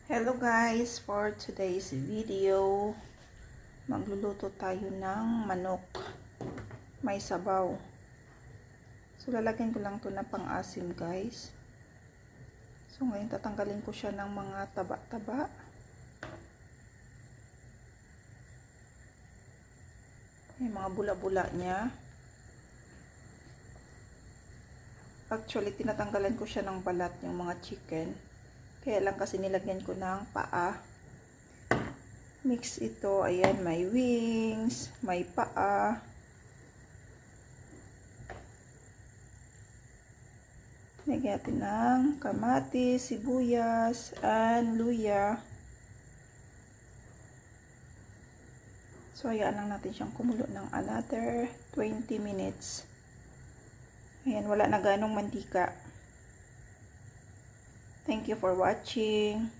Hello guys, for today's video, magluluto tayo ng manok. May sabaw. So lalagyan ko lang to na pang-asim guys. So ngayon tatanggalin ko siya ng mga taba-taba. Yung mga bula-bula niya. Actually tinatanggalan ko siya ng balat yung mga chicken. Kaya lang kasi nilagyan ko ng paa. Mix ito. Ayan, may wings, may paa. Lagyan natin ng kamatis, sibuyas, and luya. So, hayaan lang natin siyang kumulo ng another 20 minutes. Ayan, wala na ganong mantika. Thank you for watching.